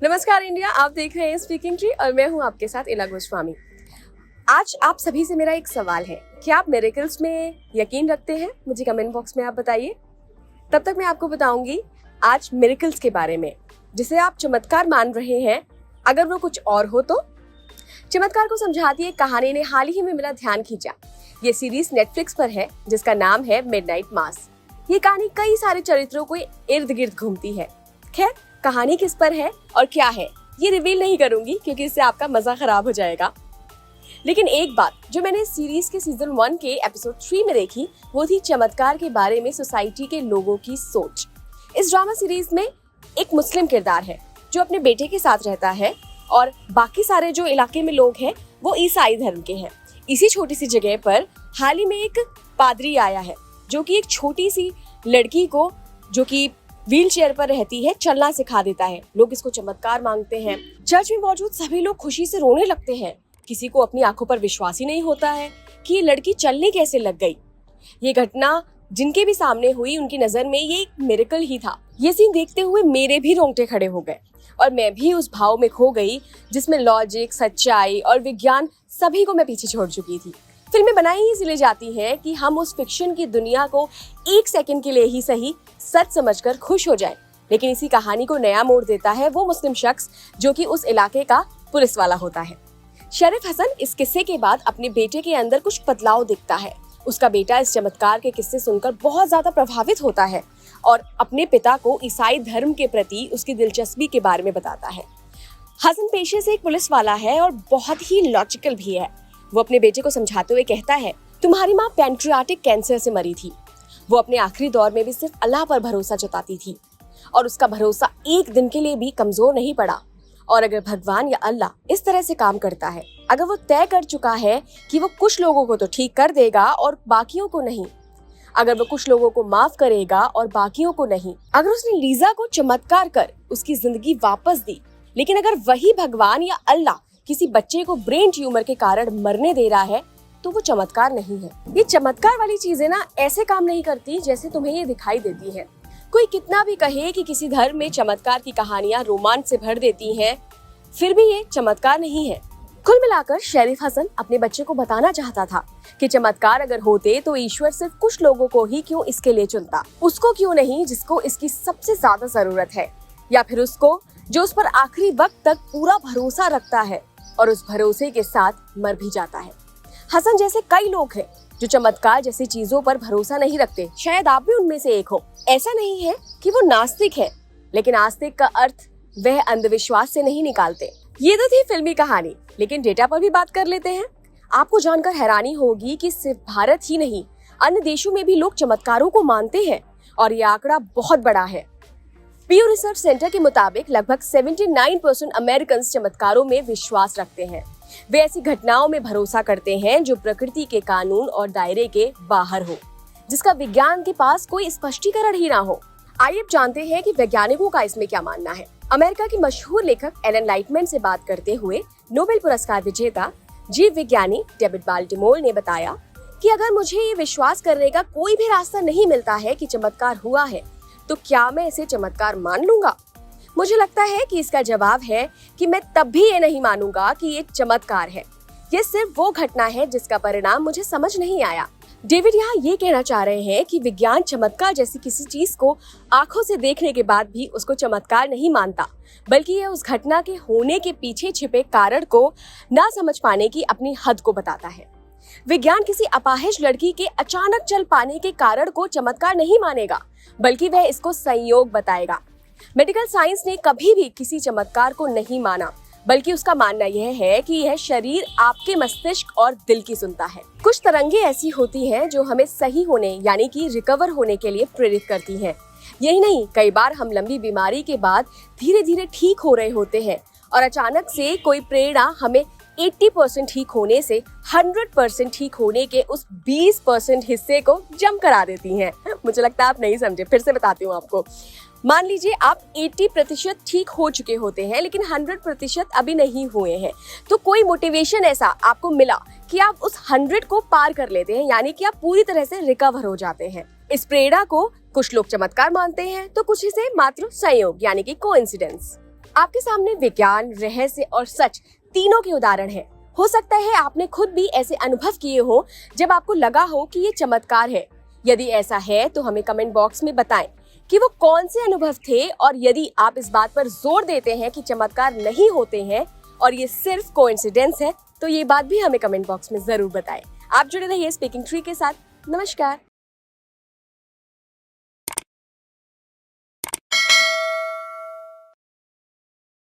नमस्कार इंडिया, आप देख रहे हैं स्पीकिंग ट्री और मैं हूं आपके साथ इला गोस्वामी। आज आप सभी से मेरा एक सवाल है, क्या आप मिरेकल्स में यकीन रखते हैं? मुझे कमेंट बॉक्स में आप बताइए। तब तक मैं आपको बताऊंगी आज मिरेकल्स के बारे में, जिसे आप चमत्कार मान रहे हैं, अगर वो कुछ और हो तो। चमत्कार को समझाती एक कहानी ने हाल ही में मेरा ध्यान खींचा। ये सीरीज नेटफ्लिक्स पर है, जिसका नाम है मिडनाइट मास। ये कहानी कई सारे चरित्रों को इर्द गिर्द घूमती है। खैर, कहानी किस पर है और क्या है ये रिवील नहीं करूंगी, क्योंकि इससे आपका मजा खराब हो जाएगा। लेकिन एक बात जो मैंने सीरीज के सीजन 1 के एपिसोड 3 में देखी, वो थी चमत्कार के बारे में सोसाइटी के लोगों की सोच। इस ड्रामा सीरीज में एक मुस्लिम किरदार है जो अपने बेटे के साथ रहता है, और बाकी सारे जो इलाके में लोग हैं वो ईसाई धर्म के हैं। इसी छोटी सी जगह पर हाल ही में एक पादरी आया है, जो कि एक छोटी सी लड़की को, जो कि व्हील चेयर पर रहती है, चलना सिखा देता है। लोग इसको चमत्कार मांगते हैं। चर्च में मौजूद सभी लोग खुशी से रोने लगते हैं। किसी को अपनी आंखों पर विश्वास ही नहीं होता है कि ये लड़की चलने कैसे लग गई। ये घटना जिनके भी सामने हुई, उनकी नजर में ये एक मिरेकल ही था। ये सीन देखते हुए मेरे भी रोंगटे खड़े हो गए और मैं भी उस भाव में खो गई जिसमें लॉजिक, सच्चाई और विज्ञान सभी को मैं पीछे छोड़ चुकी थी। फिल्में बनाई ही इसलिए जाती हैं कि हम उस फिक्शन की दुनिया को एक सेकंड के लिए ही सही सच समझकर खुश हो जाएं। लेकिन इसी कहानी को नया मोड़ देता है वो मुस्लिम शख्स जो कि उस इलाके का पुलिस वाला होता है। शरीफ हसन इस किस्से के बाद अपने बेटे के अंदर कुछ बदलाव दिखता है। उसका बेटा इस चमत्कार के किस्से सुनकर बहुत ज्यादा प्रभावित होता है और अपने पिता को ईसाई धर्म के प्रति उसकी दिलचस्पी के बारे में बताता है। हसन पेशे से एक पुलिस वाला है और बहुत ही लॉजिकल भी है। वो अपने बेटे को समझाते हुए कहता है, तुम्हारी माँ पैंक्रियाटिक कैंसर से मरी थी। वो अपने आखिरी दौर में भी सिर्फ अल्लाह पर भरोसा जताती थी और उसका भरोसा एक दिन के लिए भी कमजोर नहीं पड़ा। और अगर भगवान या अल्लाह इस तरह से काम करता है, अगर वो तय कर चुका है कि वो कुछ लोगों को तो ठीक कर देगा और बाकियों को नहीं, अगर वो कुछ लोगों को माफ करेगा और बाकियों को नहीं, अगर उसने लीजा को चमत्कार कर उसकी जिंदगी वापस दी, लेकिन अगर वही भगवान या अल्लाह किसी बच्चे को ब्रेन ट्यूमर के कारण मरने दे रहा है, तो वो चमत्कार नहीं है। ये चमत्कार वाली चीजें ना ऐसे काम नहीं करती जैसे तुम्हें ये दिखाई देती है। कोई कितना भी कहे कि किसी धर्म में चमत्कार की कहानियां रोमांच से भर देती हैं, फिर भी ये चमत्कार नहीं है। कुल मिलाकर शरीफ हसन अपने बच्चे को बताना चाहता था कि चमत्कार अगर होते तो ईश्वर सिर्फ कुछ लोगों को ही क्यों इसके लिए चुनता, उसको क्यों नहीं जिसको इसकी सबसे ज्यादा जरूरत है, या फिर उसको जो उस पर आखिरी वक्त तक पूरा भरोसा रखता है और उस भरोसे के साथ मर भी जाता है। हसन जैसे कई लोग हैं जो चमत्कार जैसी चीजों पर भरोसा नहीं रखते। शायद आप भी उनमें से एक हो। ऐसा नहीं है कि वो नास्तिक है, लेकिन आस्तिक का अर्थ वह अंधविश्वास से नहीं निकालते। ये तो थी फिल्मी कहानी, लेकिन डेटा पर भी बात कर लेते हैं। आपको जानकर हैरानी होगी कि सिर्फ भारत ही नहीं, अन्य देशों में भी लोग चमत्कारों को मानते हैं और ये आंकड़ा बहुत बड़ा है। पीयू रिसर्च सेंटर के मुताबिक लगभग 79% अमेरिकन चमत्कारों में विश्वास रखते हैं। वे ऐसी घटनाओं में भरोसा करते हैं जो प्रकृति के कानून और दायरे के बाहर हो, जिसका विज्ञान के पास कोई स्पष्टीकरण ही ना हो। आइए जानते हैं कि वैज्ञानिकों का इसमें क्या मानना है। अमेरिका की मशहूर लेखक एलन लाइटमैन से बात करते हुए नोबेल पुरस्कार विजेता जीव विज्ञानी डेविड बाल्टिमोर ने बताया कि अगर मुझे ये विश्वास करने का कोई भी रास्ता नहीं मिलता है कि चमत्कार हुआ है, तो क्या मैं इसे चमत्कार मान लूंगा? मुझे लगता है कि इसका जवाब है कि मैं तब भी ये नहीं मानूंगा कि ये चमत्कार है। ये सिर्फ वो घटना है जिसका परिणाम मुझे समझ नहीं आया। डेविड यहाँ ये कहना चाह रहे हैं कि विज्ञान चमत्कार जैसी किसी चीज को आंखों से देखने के बाद भी उसको चमत्कार नहीं मानता, बल्कि ये उस घटना के होने के पीछे छिपे कारण को ना समझ पाने की अपनी हद को बताता है। विज्ञान किसी अपाहिज लड़की के अचानक चल पाने के कारण को चमत्कार नहीं मानेगा, बल्कि वह इसको संयोग बताएगा। मेडिकल साइंस ने कभी भी किसी चमत्कार को नहीं माना, बल्कि उसका मानना यह है कि यह शरीर आपके मस्तिष्क और दिल की सुनता है। कुछ तरंगे ऐसी होती हैं जो हमें सही होने यानी कि रिकवर होने के लिए प्रेरित करती हैं। यही नहीं, कई बार हम लंबी बीमारी के बाद धीरे धीरे ठीक हो रहे होते हैं और अचानक से कोई प्रेरणा हमें 80% ठीक होने से 100% ठीक होने के उस 20% हिस्से को जम करा देती हैं। मुझे लगता है आप नहीं समझे, फिर से बताती हूँ आपको। मान लीजिए आप 80% ठीक हो चुके होते हैं, लेकिन 100% अभी नहीं हुए हैं, तो कोई मोटिवेशन ऐसा आपको मिला कि आप उस 100 को पार कर लेते हैं, यानी कि आप पूरी तरह से रिकवर हो जाते हैं। इस प्रेरणा को कुछ लोग चमत्कार मानते हैं तो कुछ इसे मात्र संयोग यानी कि कोइंसिडेंस। आपके सामने विज्ञान, रहस्य और सच तीनों के उदाहरण हैं। हो सकता है आपने खुद भी ऐसे अनुभव किए हो जब आपको लगा हो कि ये चमत्कार है। यदि ऐसा है तो हमें कमेंट बॉक्स में बताएं कि वो कौन से अनुभव थे, और यदि आप इस बात पर जोर देते हैं कि चमत्कार नहीं होते हैं और ये सिर्फ कोइंसिडेंस है, तो ये बात भी हमें कमेंट बॉक्स में जरूर बताएं। आप जुड़े रहिए स्पीकिंग ट्री के साथ। नमस्कार।